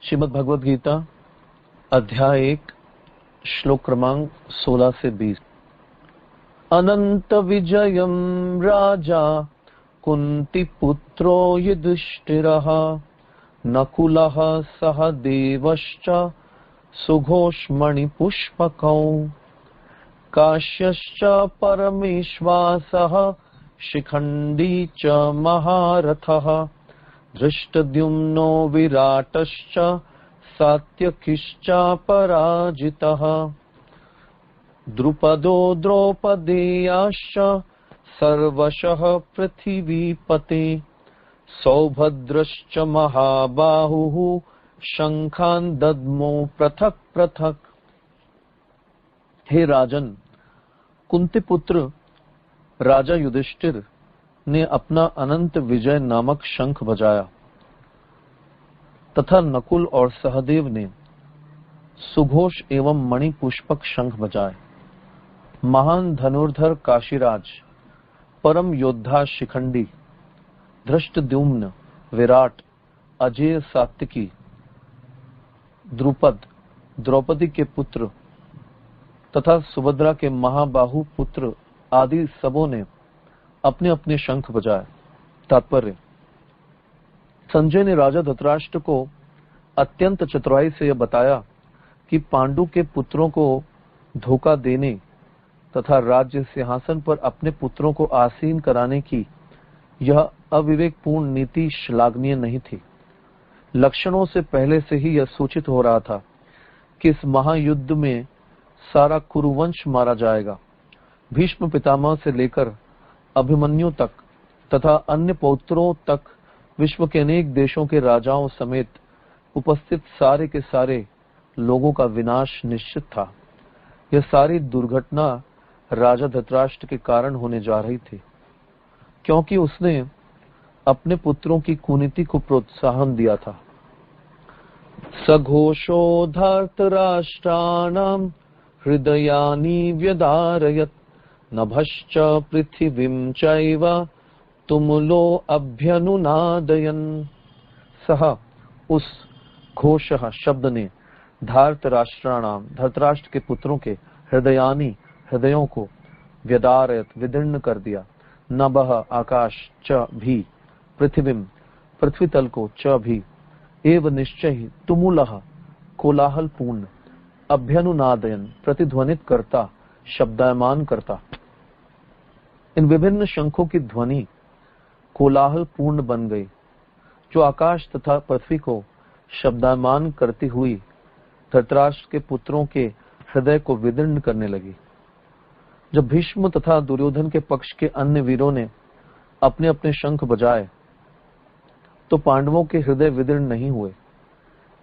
श्रीमद् भगवद गीता अध्याय 1 श्लोक क्रमांक 16 से 20। अनंत विजयम राजा कुंती पुत्रो युधिष्ठिरः नकुलः सह देवश्च सुघोषमणि पुष्पकौ काश्यश्च परमेश्वासः शिखंडी च महारथः धृष्टद्युम्नो विराटश्च सात्यकिश्च पराजितः द्रुपदो द्रौपदेयाश्च सर्वशः पृथिवीपते सौभद्रश्च महाबाहुः शंखान् दद्मो पृथक पृथक। हे राजन, कुंती पुत्र राजा युधिष्ठिर ने अपना अनंत विजय नामक शंख बजाया तथा नकुल और सहदेव ने सुघोष एवं मणि पुष्पक शंख बजाए। महान धनुर्धर काशीराज, परम योद्धा शिखंडी, धृष्टद्युम्न, विराट, अजेय सात्विकी, द्रुपद, द्रौपदी के पुत्र तथा सुभद्रा के महाबाहु पुत्र आदि सबों ने अपने अपने शंख बजाए। तात्पर्य: संजय ने राजा धृतराष्ट्र को अत्यंत चतुराई से यह बताया कि पांडु के पुत्रों को धोखा देने तथा राज्य सिंहासन पर अपने पुत्रों को आसीन कराने की यह अविवेकपूर्ण नीति श्लाघनीय नहीं थी। लक्षणों से पहले से ही यह सूचित हो रहा था कि इस महायुद्ध में सारा कुरुवंश मारा जाएगा। भीष्म पितामह से लेकर अभिमन्यु तक तथा अन्य पौत्रों तक विश्व के अनेक देशों के राजाओं समेत उपस्थित सारे के सारे लोगों का विनाश निश्चित था। यह सारी दुर्घटना राजा धृतराष्ट्र के कारण होने जा रही थी, क्योंकि उसने अपने पुत्रों की कुनीति को प्रोत्साहन दिया था। सघोषो धर्तराष्ट्राणां हृदयानि व्यदारयत् नभश्च पृथिवीं चैव तुमुलो अभ्यनुनादयन्। सह उस घोषः शब्द ने धार्तराष्ट्राणाम धृतराष्ट्र के पुत्रों के हृदयानि हृदयों को व्यदारयत विदीर्ण कर दिया। नभः आकाश च भी पृथिवीं पृथ्वी तल को च भी एव निश्चय ही तुमुलः कोलाहल पूर्ण अभ्यनुनादयन प्रतिध्वनित करता शब्दायमान करता। इन विभिन्न शंखों की ध्वनि कोलाहल पूर्ण बन गई, जो आकाश तथा पृथ्वी को शब्दायमान करती हुई धृतराष्ट्र के पुत्रों के हृदय को विदीर्ण करने लगी। जब भीष्म तथा दुर्योधन के पक्ष के अन्य वीरों ने अपने अपने शंख बजाए तो पांडवों के हृदय विदीर्ण नहीं हुए।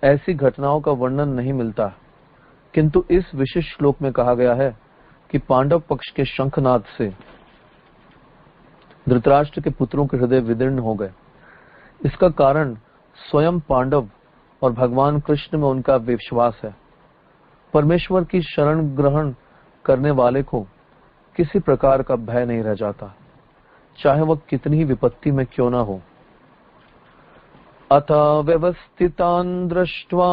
ऐसी घटनाओं का वर्णन नहीं मिलता, किंतु इस विशेष श्लोक में कहा गया है कि पांडव पक्ष के शंखनाद से धृतराष्ट्र के पुत्रों के हृदय विदीर्ण हो गए। इसका कारण स्वयं पांडव और भगवान कृष्ण में उनका विश्वास है। परमेश्वर की शरण ग्रहण करने वाले को किसी प्रकार का भय नहीं रह जाता, चाहे वह कितनी ही विपत्ति में क्यों न हो। अथ व्यवस्थितान् दृष्ट्वा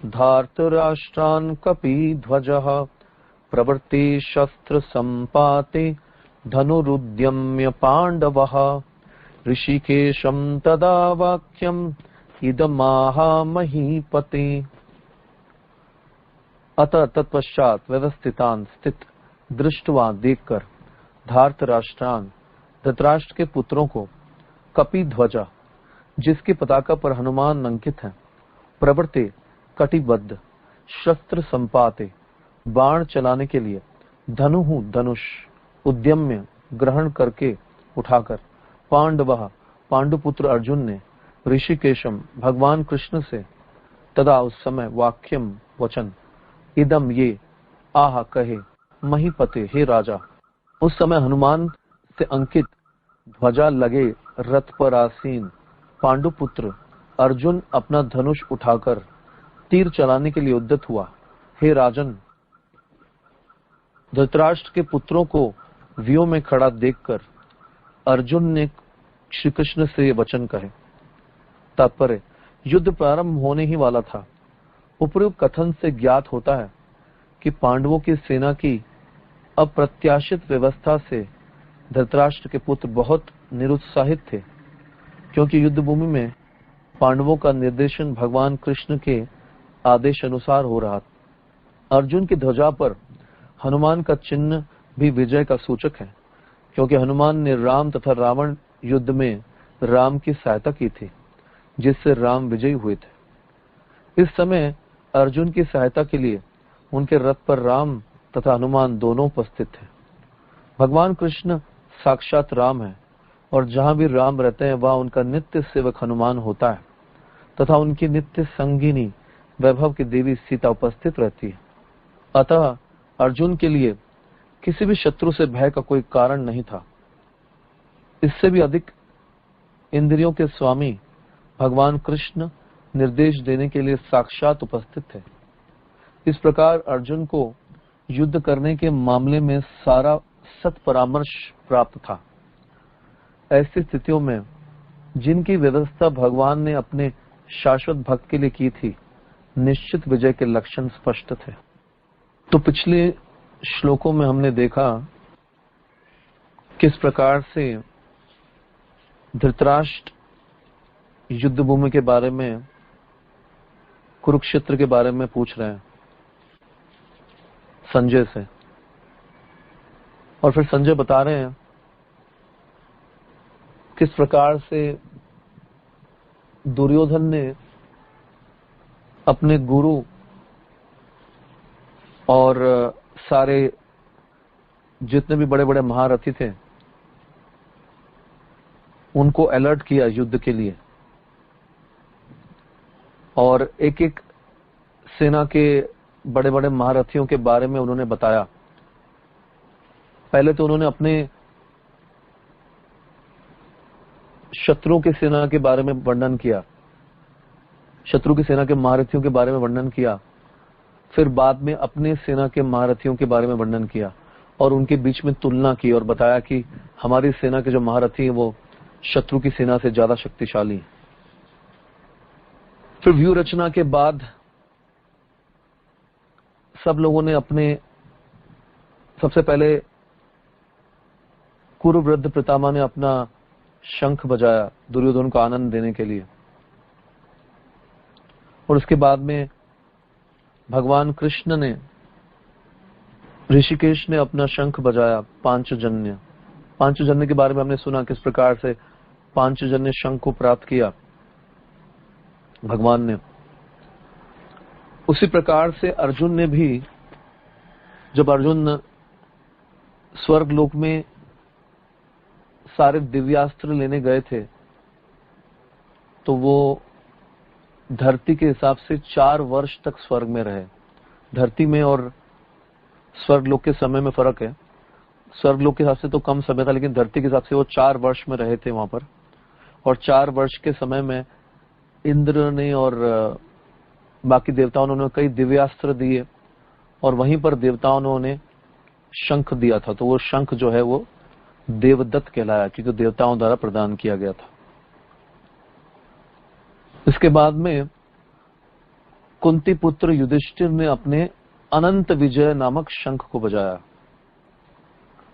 धार्तराष्ट्रान् कपिध्वजः प्रवृत्ते शस्त्र संपाते धनुरुद्यम्य पांडवः ऋषिकेशं तदा वाक्यम् इदमाह महीपते। अतः तत्पश्चात व्यवस्थितान स्थित दृष्टवा देखकर धार्तराष्ट्रान धृतराष्ट्र के पुत्रों को कपिध्वजा जिसकी पताका पर हनुमान अंकित है, प्रवृत्ते कटिबद्ध, शस्त्र संपाते बाण चलाने के लिए, धनुहु धनुष, उद्यम्य ग्रहण करके उठाकर, पांडवः पांडुपुत्र अर्जुन ने, ऋषिकेशम भगवान कृष्ण से, तदा उस समय वाक्यम वचन, इदम ये, आह कहे, महीपते हे राजा। उस समय हनुमान से अंकित ध्वजा लगे रथ पर आसीन पांडुपुत्र अर्जुन अपना धनुष उठाकर तीर चलाने के लिए उद्यत हुआ। हे राजन, धृतराष्ट्र के पुत्रों को व्यूह में खड़ा देखकर अर्जुन ने श्री कृष्ण से ये वचन कहे। तात्पर्य: युद्ध प्रारंभ होने ही वाला था। उपयुक्त कथन से ज्ञात होता है कि पांडवों की सेना की अप्रत्याशित व्यवस्था से धृतराष्ट्र के पुत्र बहुत निरुत्साहित थे, क्योंकि युद्ध भूमि में पांडवों का निर्देशन भगवान कृष्ण के आदेश अनुसार हो रहा था। अर्जुन की ध्वजा पर हनुमान का चिन्ह भी विजय का सूचक है, क्योंकि हनुमान ने राम तथा रावण युद्ध में राम की सहायता की थी, जिससे राम विजयी हुए थे। इस समय अर्जुन की सहायता के लिए उनके रथ पर राम तथा हनुमान दोनों उपस्थित थे। भगवान कृष्ण साक्षात राम है, और जहां भी राम रहते हैं वहां उनका नित्य सेवक हनुमान होता है तथा उनकी नित्य संगिनी वैभव की देवी सीता उपस्थित रहती है। अतः अर्जुन के लिए किसी भी शत्रु से भय का कोई कारण नहीं था। इससे भी अधिक इंद्रियों के स्वामी भगवान कृष्ण निर्देश देने के लिए साक्षात उपस्थित थे। इस प्रकार अर्जुन को युद्ध करने के मामले में सारा सत्परामर्श प्राप्त था। ऐसी स्थितियों में जिनकी व्यवस्था भगवान ने अपने शाश्वत भक्त के लिए की थी, निश्चित विजय के लक्षण स्पष्ट थे। तो पिछले श्लोकों में हमने देखा किस प्रकार से धृतराष्ट्र युद्ध भूमि के बारे में, कुरुक्षेत्र के बारे में पूछ रहे हैं संजय से, और फिर संजय बता रहे हैं किस प्रकार से दुर्योधन ने अपने गुरु और सारे जितने भी बड़े बड़े महारथी थे उनको अलर्ट किया युद्ध के लिए, और एक एक सेना के बड़े बड़े महारथियों के बारे में उन्होंने बताया। पहले तो उन्होंने अपने शत्रु की सेना के बारे में वर्णन किया, शत्रु की सेना के महारथियों के बारे में वर्णन किया, फिर बाद में अपने सेना के महारथियों के बारे में वर्णन किया और उनके बीच में तुलना की और बताया कि हमारी सेना के जो महारथी हैं वो शत्रु की सेना से ज्यादा शक्तिशाली हैं। फिर व्यू रचना के बाद सब लोगों ने अपने, सबसे पहले कुरुवृद्ध पितामह ने अपना शंख बजाया दुर्योधन को आनंद देने के लिए, और उसके बाद में भगवान कृष्ण ने, ऋषिकेश ने अपना शंख बजाया पांचजन्य। पांचजन्य के बारे में हमने सुना किस प्रकार से पांचजन्य शंख को प्राप्त किया भगवान ने। उसी प्रकार से अर्जुन ने भी, जब अर्जुन स्वर्ग लोक में सारे दिव्यास्त्र लेने गए थे तो वो धरती के हिसाब से 4 वर्ष तक स्वर्ग में रहे। धरती में और स्वर्ग लोक के समय में फर्क है, स्वर्ग लोक के हिसाब से तो कम समय था, लेकिन धरती के हिसाब से वो 4 वर्ष में रहे थे वहां पर। और 4 वर्ष के समय में इंद्र ने और बाकी देवताओं ने कई दिव्यास्त्र दिए, और वहीं पर देवताओं ने शंख दिया था। तो वो शंख जो है वो देवदत्त कहलाया, क्योंकि देवताओं द्वारा प्रदान किया गया था। इसके बाद में कुंती पुत्र युधिष्ठिर ने अपने अनंत विजय नामक शंख को बजाया,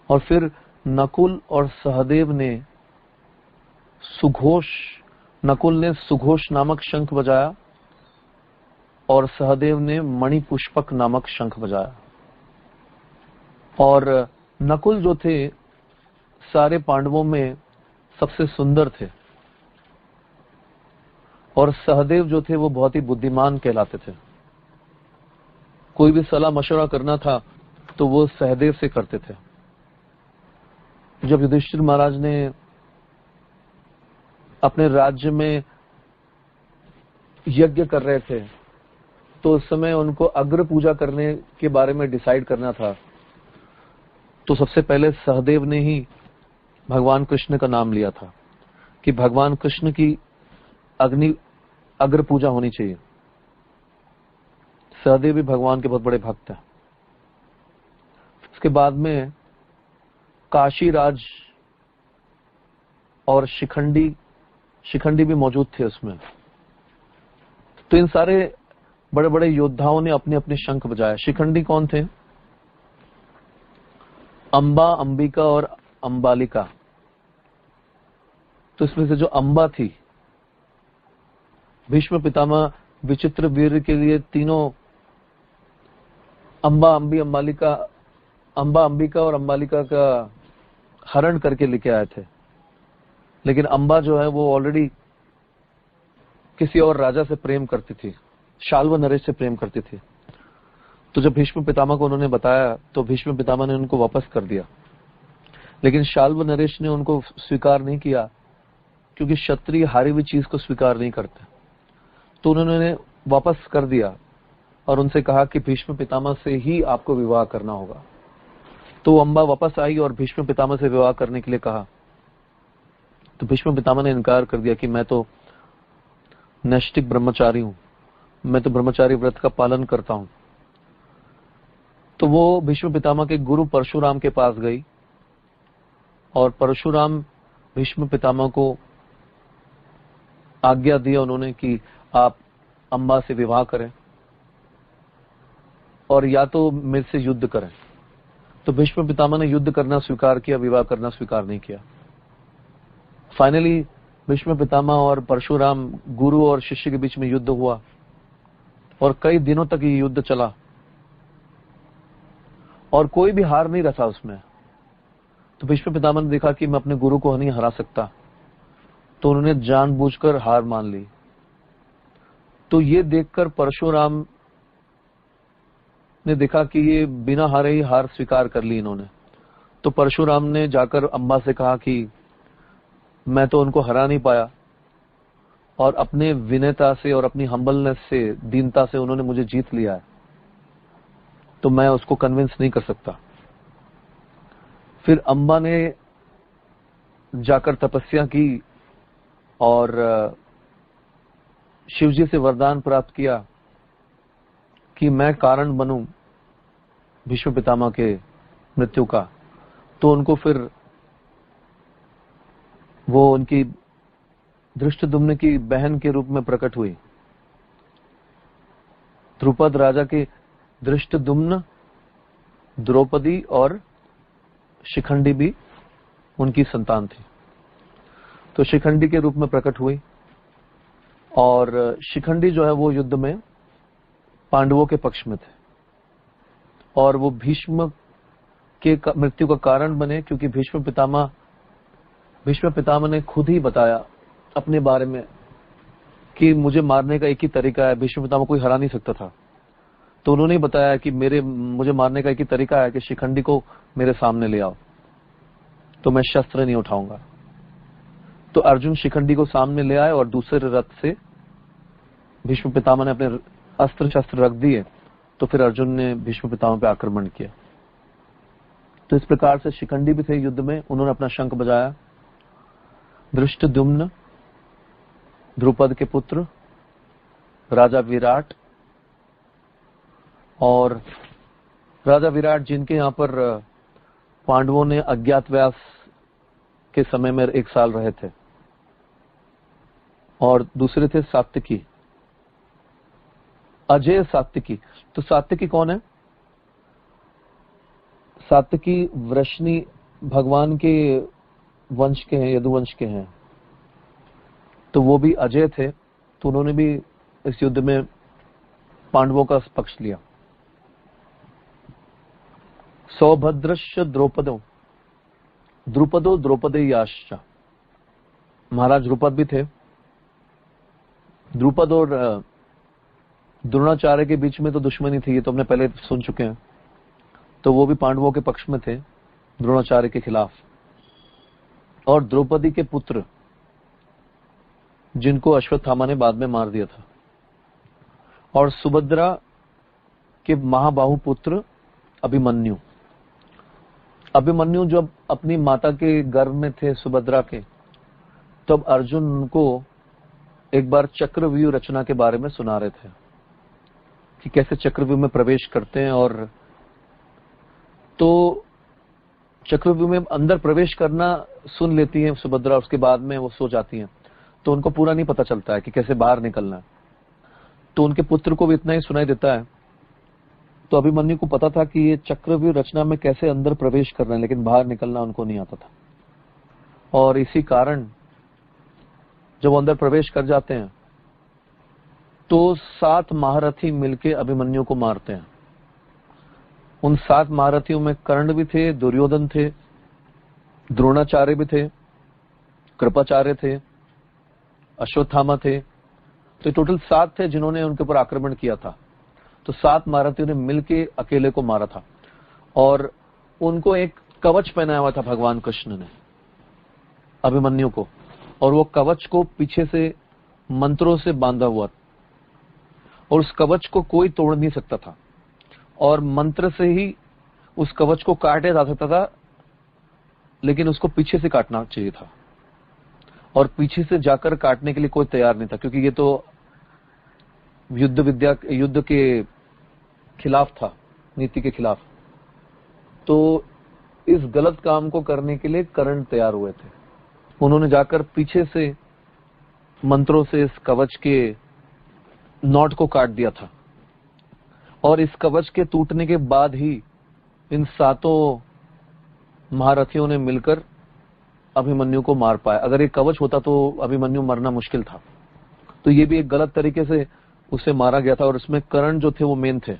और फिर नकुल और सहदेव ने सुघोष नामक शंख बजाया, और सहदेव ने मणिपुष्पक नामक शंख बजाया। और नकुल जो थे सारे पांडवों में सबसे सुंदर थे, और सहदेव जो थे वो बहुत ही बुद्धिमान कहलाते थे। कोई भी सलाह मशवरा करना था तो वो सहदेव से करते थे। जब युधिष्ठिर महाराज ने अपने राज्य में यज्ञ कर रहे थे तो उस समय उनको अग्र पूजा करने के बारे में डिसाइड करना था, तो सबसे पहले सहदेव ने ही भगवान कृष्ण का नाम लिया था कि भगवान कृष्ण की अग्र पूजा होनी चाहिए। सहदेव भी भगवान के बहुत बड़े भक्त हैं। उसके बाद में काशीराज और शिखंडी भी मौजूद थे उसमें। तो इन सारे बड़े बड़े योद्धाओं ने अपने अपने शंख बजाया। शिखंडी कौन थे? अंबा, अंबिका और अंबालिका। तो इसमें से जो अंबा थी, भीष्म पितामह विचित्र वीर के लिए तीनों अंबा, अंबिका और अंबालिका का हरण करके लेके आए थे। लेकिन अंबा जो है वो ऑलरेडी किसी और राजा से प्रेम करती थी, शाल्व नरेश से प्रेम करती थी। तो जब भीष्म पितामह को उन्होंने बताया तो भीष्म पितामह ने उनको वापस कर दिया। लेकिन शाल्व नरेश ने उनको स्वीकार नहीं किया, क्योंकि क्षत्रिय हारी हुई चीज को स्वीकार नहीं करते। तो उन्होंने वापस कर दिया और उनसे कहा कि भीष्म पितामह से ही आपको विवाह करना होगा। तो अंबा वापस आई और भीष्म पितामह से विवाह करने के लिए कहा। तो भीष्म पितामह ने इनकार कर दिया कि मैं तो नैष्ठिक ब्रह्मचारी हूं, मैं तो ब्रह्मचारी व्रत का पालन करता हूं। तो वो भीष्म पितामह के गुरु परशुराम के पास गई और परशुराम भीष्म पितामह को आज्ञा दिया उन्होंने कि आप अंबा से विवाह करें और या तो मेरे से युद्ध करें। तो भीष्म पितामह ने युद्ध करना स्वीकार किया, विवाह करना स्वीकार नहीं किया। फाइनली भीष्म पितामह और परशुराम गुरु और शिष्य के बीच में युद्ध हुआ और कई दिनों तक ये युद्ध चला और कोई भी हार नहीं रहा उसमें। तो भीष्म पितामह ने देखा कि मैं अपने गुरु को नहीं हरा सकता, तो उन्होंने जानबूझकर हार मान ली। तो ये देखकर परशुराम ने देखा कि ये बिना हारे ही हार स्वीकार कर ली इन्होंने। तो परशुराम ने जाकर अंबा से कहा कि मैं तो उनको हरा नहीं पाया और अपने विनयता से और अपनी हम्बलनेस से, दीनता से उन्होंने मुझे जीत लिया है, तो मैं उसको कन्विंस नहीं कर सकता। फिर अंबा ने जाकर तपस्या की और शिवजी से वरदान प्राप्त किया कि मैं कारण बनूं भीष्म पितामह के मृत्यु का। तो उनको फिर वो उनकी धृष्टद्युम्न की बहन के रूप में प्रकट हुई। द्रुपद राजा के धृष्टद्युम्न, द्रौपदी और शिखंडी भी उनकी संतान थी। तो शिखंडी के रूप में प्रकट हुई और शिखंडी जो है वो युद्ध में पांडवों के पक्ष में थे और वो भीष्म के मृत्यु का कारण बने, क्योंकि भीष्म पितामह ने खुद ही बताया अपने बारे में कि मुझे मारने का एक ही तरीका है। भीष्म पितामह कोई हरा नहीं सकता था, तो उन्होंने बताया कि मुझे मारने का एक ही तरीका है कि शिखंडी को मेरे सामने ले आओ, तो मैं शस्त्र नहीं उठाऊंगा। तो अर्जुन शिखंडी को सामने ले आए और दूसरे रथ से भीष्म पितामह ने अपने अस्त्र शस्त्र रख दिए। तो फिर अर्जुन ने भीष्म पितामह पे आक्रमण किया। तो इस प्रकार से शिखंडी भी थे युद्ध में, उन्होंने अपना शंख बजाया। धृष्टद्युम्न, द्रुपद के पुत्र राजा विराट, और राजा विराट जिनके यहाँ पर पांडवों ने अज्ञातवास के समय में 1 साल रहे थे, और दूसरे थे सात्विकी, अजय सात्विकी। तो सात्विकी कौन है? सात्विकी वृष्णि भगवान के वंश के हैं, यदुवंश के हैं। तो वो भी अजय थे, तो उन्होंने भी इस युद्ध में पांडवों का पक्ष लिया। सौभद्रश्च द्रौपदो द्रौपदेयाश्च, महाराज द्रुपद भी थे। द्रुपद और द्रोणाचार्य के बीच में तो दुश्मनी थी, ये तो हमने पहले सुन चुके हैं। तो वो भी पांडवों के पक्ष में थे द्रोणाचार्य के खिलाफ। और द्रौपदी के पुत्र जिनको अश्वत्थामा ने बाद में मार दिया था, और सुभद्रा के महाबाहु पुत्र अभिमन्यु। अभिमन्यु जब अपनी माता के गर्भ में थे सुभद्रा के, तब अर्जुन उनको एक बार चक्रव्यूह रचना के बारे में सुना रहे थे कि कैसे चक्रव्यूह में प्रवेश करते हैं। और तो चक्रव्यूह में अंदर प्रवेश करना सुन लेती हैं सुभद्रा, उसके बाद में वो सो जाती हैं, तो उनको पूरा नहीं पता चलता है कि कैसे बाहर निकलना है। तो उनके पुत्र को भी इतना ही सुनाई देता है। तो अभिमन्यु को पता था कि ये चक्रव्यूह रचना में कैसे अंदर प्रवेश कर रहे हैं, लेकिन बाहर निकलना उनको नहीं आता था। और इसी कारण जब वो अंदर प्रवेश कर जाते हैं तो 7 महारथी मिलके अभिमन्यु को मारते हैं। उन 7 महारथियों में कर्ण भी थे, दुर्योधन थे, द्रोणाचार्य भी थे, कृपाचार्य थे, अश्वत्थामा थे। तो टोटल 7 थे जिन्होंने उनके ऊपर आक्रमण किया था। तो 7 महारथियों ने मिलके अकेले को मारा था और उनको एक कवच पहनाया हुआ था भगवान कृष्ण ने अभिमन्यु को, और वो कवच को पीछे से मंत्रों से बांधा हुआ और उस कवच को कोई तोड़ नहीं सकता था और मंत्र से ही उस कवच को काटा जा सकता था, लेकिन उसको पीछे से काटना चाहिए था और पीछे से जाकर काटने के लिए कोई तैयार नहीं था, क्योंकि ये तो युद्ध के खिलाफ था, नीति के खिलाफ। तो इस गलत काम को करने के लिए कर्ण तैयार हुए थे। उन्होंने जाकर पीछे से मंत्रों से इस कवच के नॉट को काट दिया था और इस कवच के टूटने के बाद ही इन 7 महारथियों ने मिलकर अभिमन्यु को मार पाया। अगर ये कवच होता तो अभिमन्यु मरना मुश्किल था। तो ये भी एक गलत तरीके से उसे मारा गया था और इसमें कर्ण जो थे वो मेन थे।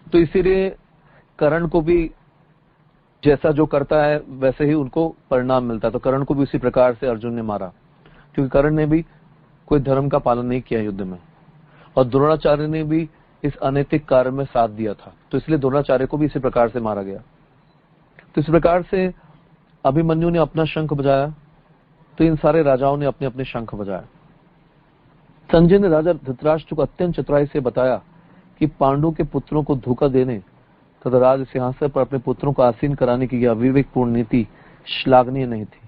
तो इसीलिए कर्ण को भी जैसा जो करता है वैसे ही उनको परिणाम मिलता है। तो कर्ण को भी उसी प्रकार से अर्जुन ने मारा, क्योंकि कर्ण ने भी कोई धर्म का पालन नहीं किया युद्ध में और द्रोणाचार्य ने भी इस अनैतिक कार्य में साथ दिया था। तो इसलिए द्रोणाचार्य को भी इसी प्रकार से मारा गया। तो इस प्रकार से अभिमन्यु ने अपना शंख बजाया, तो इन सारे राजाओं ने अपने अपने शंख बजाया। संजय ने राजा धृतराष्ट्र को अत्यंत चतुराई से बताया कि पांडु के पुत्रों को धोखा देने तथा राज सिंहासन पर अपने पुत्रों को आसीन कराने की यह विवेकपूर्ण नीति श्लाघनीय नहीं थी।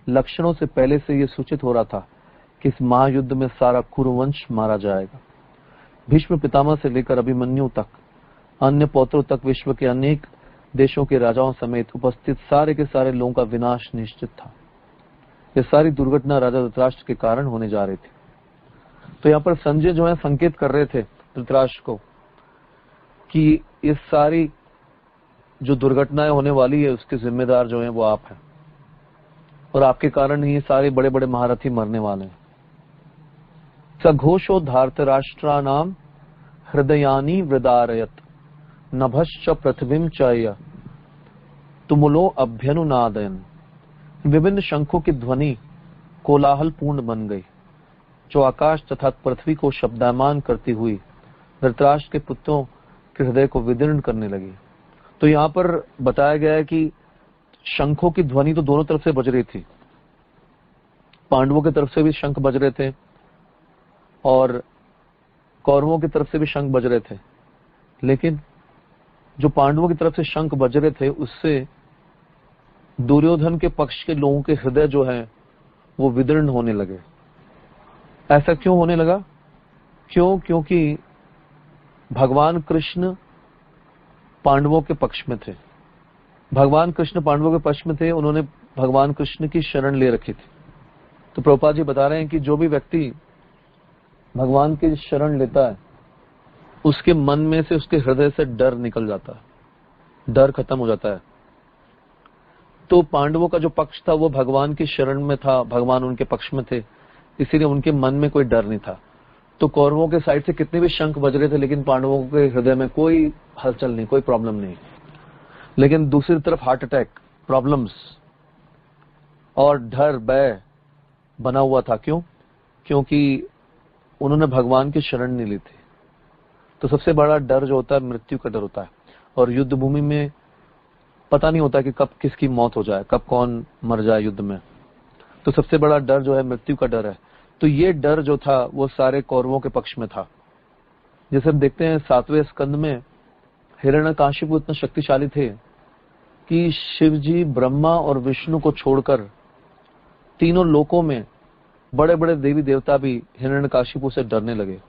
लक्षणों से पहले से यह सूचित हो रहा था कि इस महायुद्ध में सारा कुरुवंश मारा जाएगा। भीष्म पितामह से लेकर अभिमन्यु तक, अन्य पौत्रों तक विश्व के अनेक देशों के राजाओं समेत उपस्थित सारे के सारे लोगों का विनाश निश्चित था। यह सारी दुर्घटना राजा धृतराष्ट्र के कारण होने जा रही थी। तो यहाँ पर संजय जो है संकेत कर रहे थे धृतराष्ट्र को कि इस सारी जो दुर्घटनाएं होने वाली है उसके जिम्मेदार जो हैं वो आप हैं और आपके कारण ही सारे बड़े बड़े महारथी मरने वाले हैं। सघोषो धार्तराष्ट्रा नाम हृदयानि वृदारयत नभश्च पृथ्वीम चय तुमुलो अभ्यनुनादयन। विभिन्न शंखों की ध्वनि कोलाहल पूर्ण बन गई जो आकाश तथा पृथ्वी को शब्दायमान करती हुई धृतराष्ट्र के पुत्रों के हृदय को विदीर्ण करने लगी। तो यहाँ पर बताया गया है कि शंखों की ध्वनि तो दोनों तरफ से बज रही थी। पांडवों की तरफ से भी शंख बज रहे थे और कौरवों की तरफ से भी शंख बज रहे थे, लेकिन जो पांडवों की तरफ से शंख बज रहे थे उससे दुर्योधन के पक्ष के लोगों के हृदय जो है वो विदीर्ण होने लगे। ऐसा क्यों होने लगा? क्योंकि भगवान कृष्ण पांडवों के पक्ष में थे। भगवान कृष्ण पांडवों के पक्ष में थे, उन्होंने भगवान कृष्ण की शरण ले रखी थी। तो प्रभुपाद जी बता रहे हैं कि जो भी व्यक्ति भगवान की शरण लेता है उसके मन में से, उसके हृदय से डर निकल जाता है, डर खत्म हो जाता है। तो पांडवों का जो पक्ष था वो भगवान की शरण में था, भगवान उनके पक्ष में थे, इसीलिए उनके मन में कोई डर नहीं था। तो कौरवों के साइड से कितने भी शंख बज रहे थे लेकिन पांडवों के हृदय में कोई हलचल नहीं, कोई प्रॉब्लम नहीं। लेकिन दूसरी तरफ हार्ट अटैक, प्रॉब्लम्स और डर, भय बना हुआ था। क्योंकि उन्होंने भगवान की शरण नहीं ली थी। तो सबसे बड़ा डर जो होता है मृत्यु का डर होता है और युद्ध भूमि में पता नहीं होता कि कब किसकी मौत हो जाए, कब कौन मर जाए युद्ध में। तो सबसे बड़ा डर जो है मृत्यु का डर है। तो ये डर जो था वो सारे कौरवों के पक्ष में था। जैसे हम देखते हैं 7वें स्कंद में हिरण्यकाशिपु इतने शक्तिशाली थे कि शिवजी, ब्रह्मा और विष्णु को छोड़कर तीनों लोकों में बड़े बड़े देवी देवता भी हिरण्यकाशिपु से डरने लगे।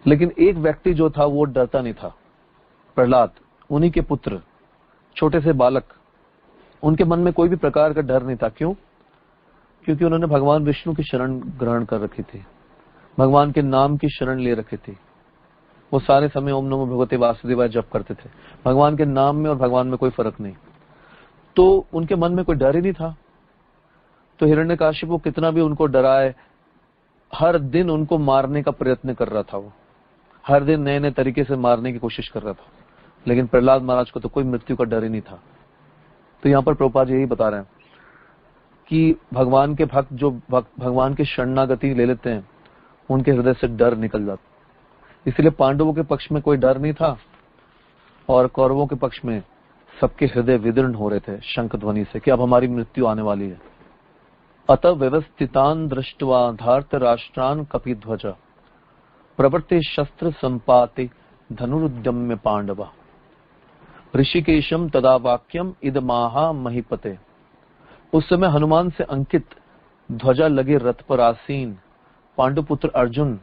लेकिन एक व्यक्ति जो था वो डरता नहीं था, प्रहलाद, उन्हीं के पुत्र, छोटे से बालक, उनके मन में कोई भी प्रकार का डर नहीं था। क्योंकि उन्होंने भगवान विष्णु की शरण ग्रहण कर रखी थी। भगवान के नाम की शरण ले रखी थी। वो सारे समय ओम नमो भगवते वासुदेवाय जप करते थे। भगवान के नाम में और भगवान में कोई फर्क नहीं। तो उनके मन में कोई डर ही नहीं था। तो हिरण्यकाशिपु कितना भी उनको डराए, हर दिन उनको मारने का प्रयत्न कर रहा था। वो हर दिन नए नए तरीके से मारने की कोशिश कर रहा था, लेकिन प्रहलाद महाराज को तो कोई मृत्यु का डर ही नहीं था। तो यहाँ पर प्रभुपाद यही बता रहे हैं कि भगवान के भक्त जो भगवान की शरणागति ले लेते हैं, उनके हृदय से डर निकल जाता। इसलिए पांडवों के पक्ष में कोई डर नहीं था और कौरवों के पक्ष में सबके हृदय विदीर्ण हो रहे थे शंख ध्वनि से कि अब हमारी मृत्यु आने वाली है। अतः व्यवस्थितान दृष्ट्वा धार्त राष्ट्रान कपिध्वज प्रवर्ते शस्त्र संपाते धनुरुद्यम्य पांडवा ऋषिकेशम तदा वाक्यम इदमाहा महीपते। उस समय हनुमान से अंकित ध्वजा लगे रथ पर आसीन पांडुपुत्र अर्जुन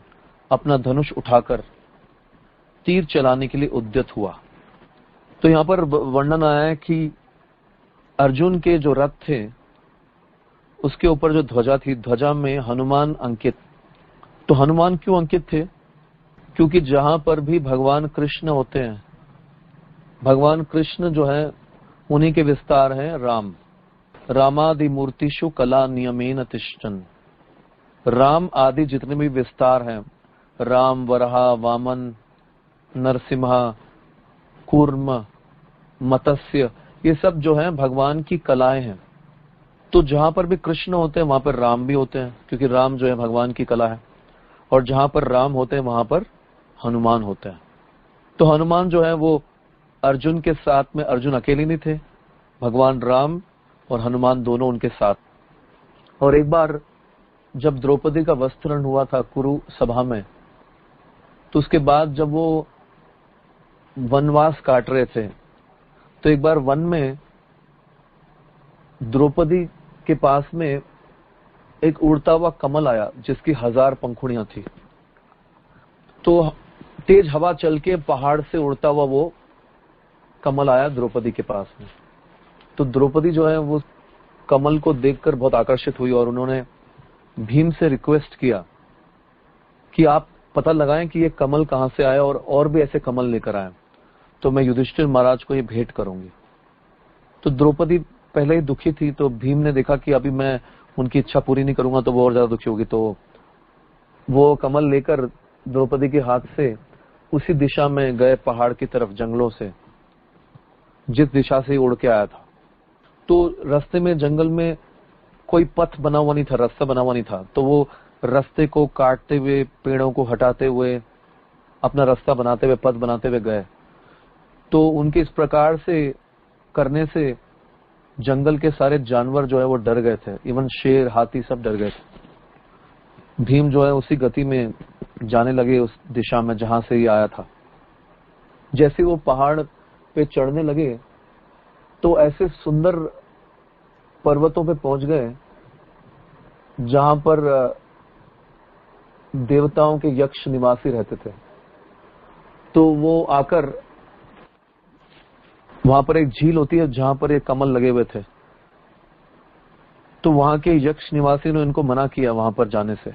अपना धनुष उठाकर तीर चलाने के लिए उद्यत हुआ। तो यहाँ पर वर्णन आया है कि अर्जुन के जो रथ थे उसके ऊपर जो ध्वजा थी, ध्वजा में हनुमान अंकित। तो हनुमान क्यों अंकित थे? क्योंकि जहां पर भी भगवान कृष्ण होते हैं, भगवान कृष्ण जो है उन्हीं के विस्तार हैं राम। रामादि मूर्तिषु कला नियमेन तिष्ठन्। राम आदि जितने भी विस्तार हैं, राम, वराह, वामन, नरसिम्हा, कूर्म, मत्स्य, ये सब जो है भगवान की कलाएं हैं। तो जहां पर भी कृष्ण होते हैं वहां पर राम भी होते हैं, क्योंकि राम जो है भगवान की कला है। और जहां पर राम होते हैं वहां पर हनुमान होते हैं। तो हनुमान जो है वो अर्जुन के साथ में, अर्जुन अकेले नहीं थे, भगवान राम और हनुमान दोनों उनके साथ। और एक बार जब द्रौपदी का वस्त्रण हुआ था कुरु सभा में, तो उसके बाद जब वो वनवास काट रहे थे, तो एक बार वन में द्रौपदी के पास में एक उड़ता हुआ कमल आया जिसकी 1000 पंखुड़ियां थी। तो तेज हवा चल के पहाड़ से उड़ता हुआ वो कमल आया द्रौपदी के पास में। तो द्रौपदी जो है वो कमल को देखकर बहुत आकर्षित हुई और उन्होंने भीम से रिक्वेस्ट किया कि आप पता लगाएं कि ये कमल कहां से आया और भी ऐसे कमल लेकर आए, तो मैं युधिष्ठिर महाराज को ये भेंट करूंगी। तो द्रौपदी पहले ही दुखी थी, तो भीम ने देखा कि अभी मैं उनकी इच्छा पूरी नहीं करूंगा तो वो और ज्यादा दुखी होगी। तो वो कमल लेकर द्रौपदी के हाथ से उसी दिशा में गए, पहाड़ की तरफ, जंगलों से, जिस दिशा से उड़ के आया था। तो रास्ते में जंगल में कोई पथ बना हुआ नहीं था, रास्ता बना हुआ नहीं था। तो वो रास्ते को काटते हुए, पेड़ों को हटाते हुए, अपना रास्ता बनाते हुए, पथ बनाते हुए गए। तो उनके इस प्रकार से करने से जंगल के सारे जानवर जो है वो डर गए थे, इवन शेर, हाथी सब डर गए थे। भीम जो है उसी गति में जाने लगे उस दिशा में जहां से ही आया था। जैसे वो पहाड़ पे चढ़ने लगे तो ऐसे सुंदर पर्वतों पे पहुंच गए जहां पर देवताओं के यक्ष निवासी रहते थे। तो वो आकर, वहां पर एक झील होती है जहां पर एक कमल लगे हुए थे। तो वहां के यक्ष निवासी ने इनको मना किया वहां पर जाने से।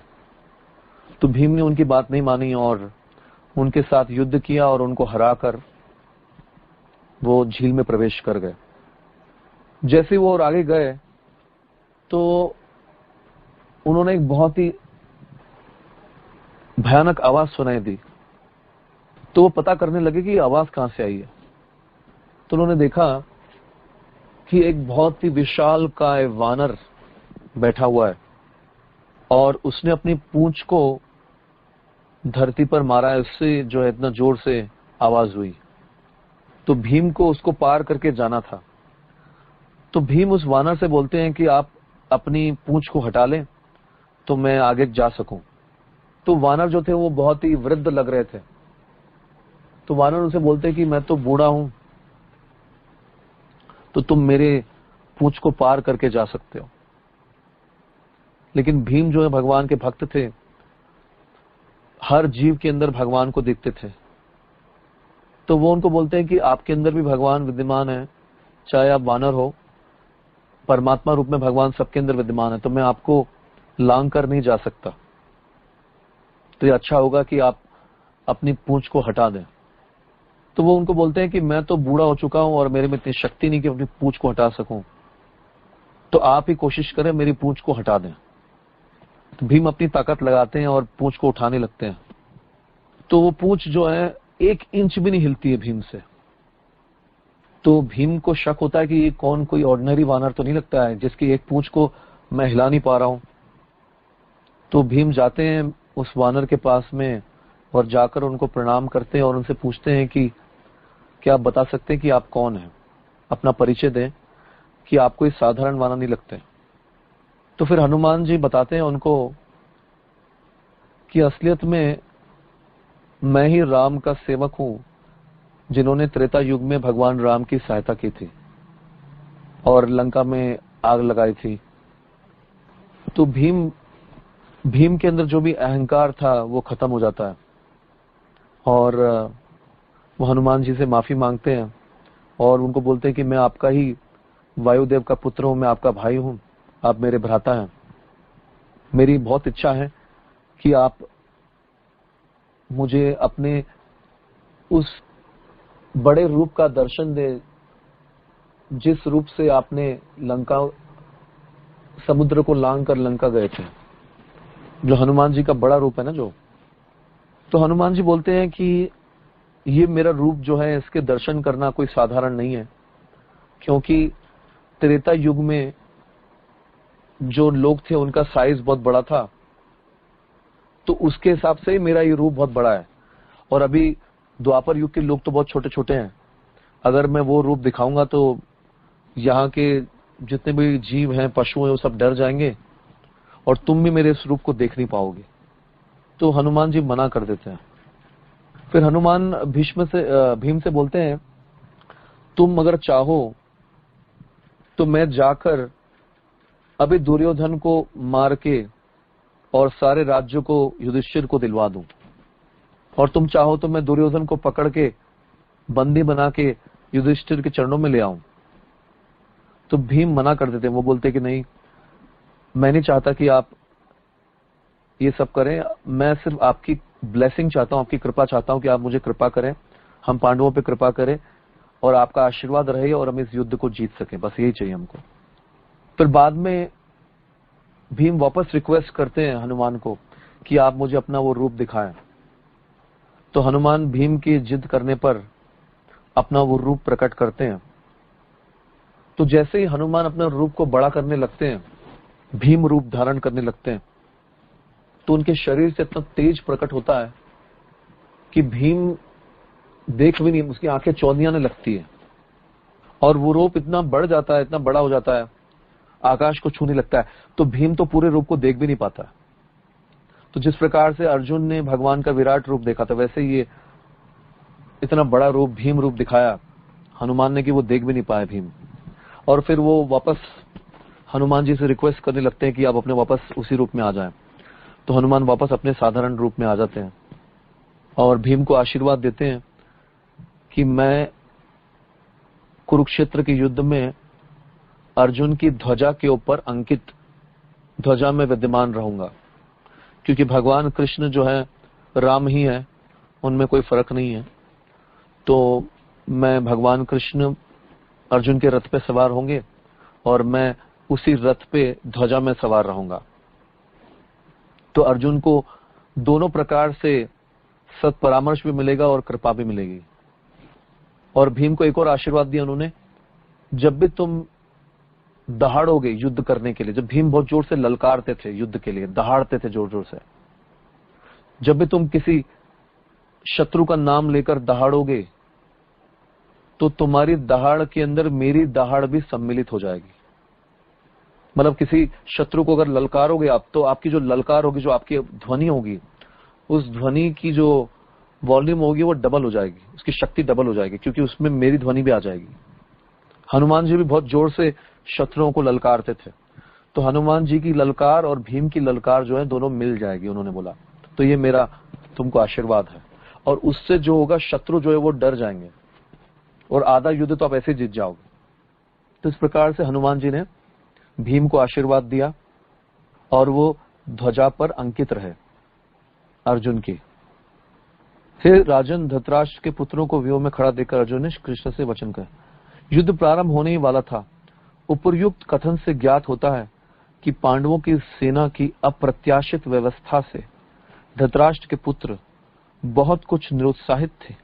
तो भीम ने उनकी बात नहीं मानी और उनके साथ युद्ध किया और उनको हराकर वो झील में प्रवेश कर गए। जैसे वो और आगे गए तो उन्होंने एक बहुत ही भयानक आवाज सुनाई दी। तो वो पता करने लगे कि ये आवाज कहां से आई है। तो उन्होंने देखा कि एक बहुत ही विशाल काय वानर बैठा हुआ है और उसने अपनी पूंछ को धरती पर मारा है। उससे जो है इतना जोर से आवाज हुई। तो भीम को उसको पार करके जाना था। तो भीम उस वानर से बोलते हैं कि आप अपनी पूंछ को हटा लें तो मैं आगे जा सकूं। तो वानर जो थे वो बहुत ही वृद्ध लग रहे थे। तो वानर उनसे बोलते हैं कि मैं तो बूढ़ा हूं, तो तुम मेरे पूंछ को पार करके जा सकते हो। लेकिन भीम जो है भगवान के भक्त थे, हर जीव के अंदर भगवान को देखते थे। तो वो उनको बोलते हैं कि आपके अंदर भी भगवान विद्यमान है, चाहे आप वानर हो, परमात्मा रूप में भगवान सबके अंदर विद्यमान है, तो मैं आपको लांग कर नहीं जा सकता। तो ये अच्छा होगा कि आप अपनी पूंछ को हटा दें। तो वो उनको बोलते हैं कि मैं तो बूढ़ा हो चुका हूं और मेरे में इतनी शक्ति नहीं कि अपनी पूंछ को हटा सकूं, तो आप ही कोशिश करें मेरी पूंछ को हटा दें। तो भीम अपनी ताकत लगाते हैं और पूंछ को उठाने लगते हैं। तो वो पूंछ जो है 1 इंच भी नहीं हिलती है भीम से। तो भीम को शक होता है कि ये कौन, कोई ऑर्डिनरी वानर तो नहीं लगता है जिसकी एक पूंछ को मैं हिला नहीं पा रहा हूं। तो भीम जाते हैं उस वानर के पास में और जाकर उनको प्रणाम करते हैं और उनसे पूछते हैं कि क्या आप बता सकते हैं कि आप कौन हैं, अपना परिचय दें कि आपको इस साधारण वानर नहीं लगते। तो फिर हनुमान जी बताते हैं उनको कि असलियत में मैं ही राम का सेवक हूं, जिन्होंने त्रेता युग में भगवान राम की सहायता की थी और लंका में आग लगाई थी। तो भीम के अंदर जो भी अहंकार था वो खत्म हो जाता है और वो हनुमान जी से माफी मांगते हैं और उनको बोलते हैं कि मैं आपका ही वायुदेव का पुत्र हूं, मैं आपका भाई हूं, आप मेरे भ्राता हैं। मेरी बहुत इच्छा है कि आप मुझे अपने उस बड़े रूप का दर्शन दे जिस रूप से आपने लंका, समुद्र को लांग कर लंका गए थे, जो हनुमान जी का बड़ा रूप है ना जो। तो हनुमान जी बोलते हैं कि ये मेरा रूप जो है इसके दर्शन करना कोई साधारण नहीं है, क्योंकि त्रेता युग में जो लोग थे उनका साइज बहुत बड़ा था, तो उसके हिसाब से मेरा ये रूप बहुत बड़ा है। और अभी द्वापर युग के लोग तो बहुत छोटे छोटे हैं, अगर मैं वो रूप दिखाऊंगा तो यहाँ के जितने भी जीव हैं, पशु हैं, वो सब डर जाएंगे और तुम भी मेरे इस रूप को देख नहीं पाओगे। तो हनुमान जी मना कर देते हैं। फिर हनुमान भीम से बोलते हैं, तुम अगर चाहो तो मैं जाकर अभी दुर्योधन को मार के और सारे राज्यों को युधिष्ठिर को दिलवा दूं, और तुम चाहो तो मैं दुर्योधन को पकड़ के बंदी बना के युधिष्ठिर के चरणों में ले आऊं। तो भीम मना कर देते हैं। वो बोलते कि नहीं, मैं नहीं चाहता कि आप ये सब करें, मैं सिर्फ आपकी ब्लेसिंग चाहता हूं, आपकी कृपा चाहता हूं कि आप मुझे कृपा करें, हम पांडवों पे कृपा करें और आपका आशीर्वाद रहे और हम इस युद्ध को जीत सकें, बस यही चाहिए हमको। फिर बाद में भीम वापस रिक्वेस्ट करते हैं हनुमान को कि आप मुझे अपना वो रूप दिखाएं। तो हनुमान भीम की जिद करने पर अपना वो रूप प्रकट करते हैं। तो जैसे ही हनुमान अपना रूप को बड़ा करने लगते हैं, भीम रूप धारण करने लगते हैं, तो उनके शरीर से इतना तेज प्रकट होता है कि भीम देख भी नहीं, उसकी आंखें चौंधियाने लगती है और वो रूप इतना बढ़ जाता है, इतना बड़ा हो जाता है, आकाश को छूने लगता है। तो भीम तो पूरे रूप को देख भी नहीं पाता। तो जिस प्रकार से अर्जुन ने भगवान का विराट रूप देखा था, वैसे ये इतना बड़ा रूप, भीम रूप दिखाया हनुमान ने कि वो देख भी नहीं पाए भीम। और फिर वो वापस हनुमान जी से रिक्वेस्ट करने लगते हैं कि आप अपने वापस उसी रूप में आ जाएं। तो हनुमान वापस अपने साधारण रूप में आ जाते हैं और भीम को आशीर्वाद देते हैं कि मैं कुरुक्षेत्र के युद्ध में अर्जुन की ध्वजा के ऊपर अंकित ध्वजा में विद्यमान रहूंगा, क्योंकि भगवान कृष्ण जो है राम ही है, उनमें कोई फर्क नहीं है। तो मैं भगवान कृष्ण अर्जुन के रथ पे सवार होंगे और मैं उसी रथ पे ध्वजा में सवार रहूंगा। तो अर्जुन को दोनों प्रकार से सत्परामर्श भी मिलेगा और कृपा भी मिलेगी। और भीम को एक और आशीर्वाद दिया उन्होंने, जब भी तुम दहाड़ोगे युद्ध करने के लिए, जब भीम बहुत जोर से ललकारते थे युद्ध के लिए, दहाड़ते थे जोर जोर से, जब भी तुम किसी शत्रु का नाम लेकर दहाड़ोगे तो तुम्हारी दहाड़ के अंदर मेरी दहाड़ भी सम्मिलित हो जाएगी। मतलब किसी शत्रु को अगर ललकारोगे आप, तो आपकी जो ललकार होगी, जो आपकी ध्वनि होगी, उस ध्वनि की जो वॉल्यूम होगी वो डबल हो जाएगी, उसकी शक्ति डबल हो जाएगी, क्योंकि उसमें मेरी ध्वनि भी आ जाएगी। हनुमान जी भी बहुत जोर से शत्रुओं को ललकारते थे, तो हनुमान जी की ललकार और भीम की ललकार जो है दोनों मिल जाएगी, उन्होंने बोला। तो ये मेरा तुमको आशीर्वाद है, और उससे जो होगा शत्रु जो है वो डर जाएंगे और आधा युद्ध तो आप ऐसे जीत जाओगे। तो इस प्रकार से हनुमान जी ने भीम को आशीर्वाद दिया और वो ध्वजा पर अंकित रहे। अर्जुन की। फिर राजन धृतराष्ट्र के पुत्रों को व्यूह में खड़ा देखकर अर्जुन ने कृष्ण से वचन कहा। युद्ध प्रारंभ होने ही वाला था। उपर्युक्त कथन से ज्ञात होता है कि पांडवों की सेना की अप्रत्याशित व्यवस्था से धृतराष्ट्र के पुत्र बहुत कुछ निरुत्साहित थे,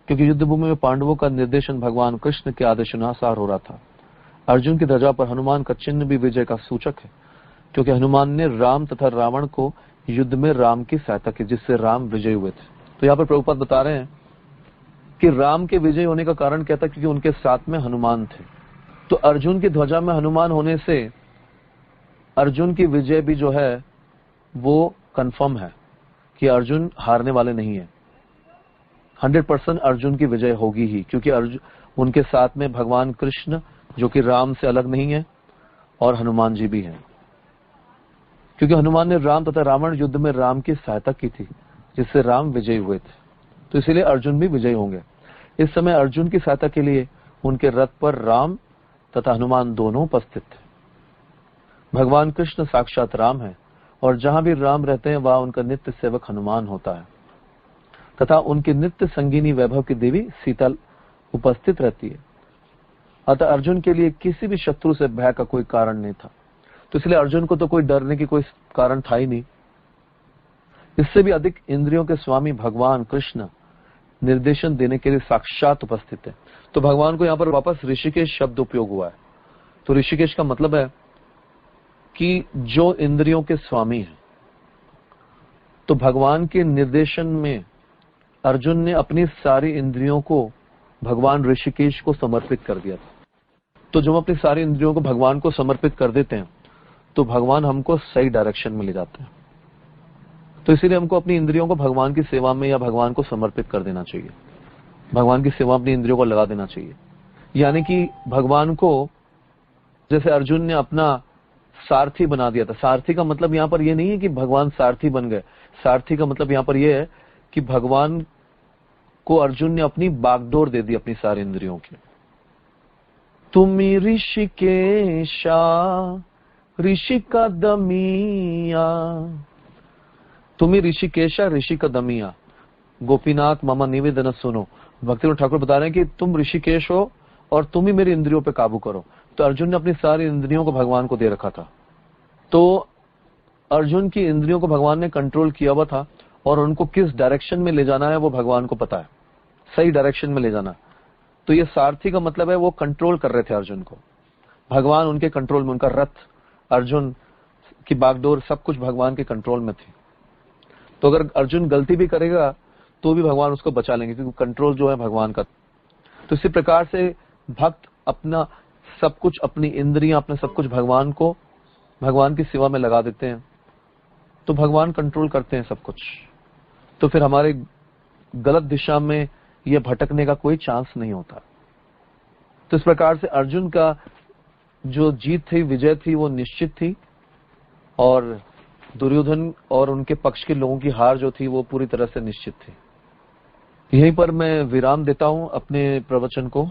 क्योंकि युद्ध भूमि में पांडवों का निर्देशन भगवान कृष्ण के आदेशानुसार हो रहा था। अर्जुन की ध्वजा पर हनुमान का चिन्ह भी विजय का सूचक है, क्योंकि हनुमान ने राम तथा रावण को युद्ध में राम की सहायता की, जिससे राम विजयी हुए थे। तो यहाँ पर प्रभुपाद बता रहे हैं कि राम के विजय होने का कारण क्या था, क्योंकि उनके साथ में हनुमान थे। तो अर्जुन की ध्वजा में हनुमान होने से अर्जुन की विजय भी जो है वो कंफर्म है कि अर्जुन हारने वाले नहीं है। 100% अर्जुन की विजय होगी ही, क्योंकि अर्जुन उनके साथ में भगवान कृष्ण जो कि राम से अलग नहीं है और हनुमान जी भी हैं, क्योंकि हनुमान ने राम तथा रावण युद्ध में राम की सहायता की थी, जिससे राम विजयी हुए थे। तो इसीलिए अर्जुन भी विजयी होंगे। इस समय अर्जुन की सहायता के लिए उनके रथ पर राम तथा हनुमान दोनों उपस्थित थे। भगवान कृष्ण साक्षात राम है, और जहां भी राम रहते हैं वहां उनका नित्य सेवक हनुमान होता है, तथा उनकी नित्य संगिनी वैभव की देवी सीता उपस्थित रहती है। अतः अर्जुन के लिए किसी भी शत्रु से भय का कोई कारण नहीं था। तो इसलिए अर्जुन को तो कोई डरने की कोई कारण था ही नहीं। इससे भी अधिक इंद्रियों के स्वामी भगवान कृष्ण निर्देशन देने के लिए साक्षात उपस्थित है। तो भगवान को यहाँ पर वापस ऋषिकेश शब्द उपयोग हुआ है। तो ऋषिकेश का मतलब है कि जो इंद्रियों के स्वामी हैं। तो भगवान के निर्देशन में अर्जुन ने अपनी सारी इंद्रियों को भगवान ऋषिकेश को समर्पित कर दिया था। तो जब हम अपनी सारी इंद्रियों को भगवान को समर्पित कर देते हैं तो भगवान हमको सही डायरेक्शन में ले जाते हैं। तो इसीलिए हमको अपनी इंद्रियों को भगवान की सेवा में या भगवान को समर्पित कर देना चाहिए। भगवान की सेवा अपनी इंद्रियों को लगा देना चाहिए। यानी कि भगवान को, जैसे अर्जुन ने अपना सारथी बना दिया था। सारथी का मतलब यहाँ पर यह नहीं है कि भगवान सारथी बन गए। सारथी का मतलब यहाँ पर यह है कि भगवान को अर्जुन ने अपनी बागडोर दे दी अपनी सारी इंद्रियों की। तुमी ऋषिकेशा ऋषि का दमिया, तुम्ही ऋषिकेशा ऋषि का दमिया, गोपीनाथ मामा निवेदन सुनो। भक्ति ठाकुर बता रहे हैं कि तुम ऋषिकेश हो और तुम ही मेरी इंद्रियों पे काबू करो। तो अर्जुन ने अपनी सारी इंद्रियों को भगवान को दे रखा था। तो अर्जुन की इंद्रियों को भगवान ने कंट्रोल किया हुआ था, और उनको किस डायरेक्शन में ले जाना है वो भगवान को पता है, सही डायरेक्शन में ले जाना। तो ये सारथी का मतलब है वो कंट्रोल कर रहे थे अर्जुन को। भगवान उनके कंट्रोल में, उनका रथ, अर्जुन की बागडोर, सब कुछ भगवान के कंट्रोल में थी। तो अगर अर्जुन गलती भी करेगा तो भी भगवान उसको बचा लेंगे, क्योंकि कंट्रोल जो है भगवान का। तो इसी प्रकार से भक्त अपना सब कुछ, अपनी इंद्रियां, अपना सब कुछ भगवान को, भगवान की सेवा में लगा देते हैं, तो भगवान कंट्रोल करते हैं सब कुछ। तो फिर हमारे गलत दिशा में ये भटकने का कोई चांस नहीं होता। तो इस प्रकार से अर्जुन का जो जीत थी, विजय थी, वो निश्चित थी, और दुर्योधन और उनके पक्ष के लोगों की हार जो थी वो पूरी तरह से निश्चित थी। यहीं पर मैं विराम देता हूं अपने प्रवचन को।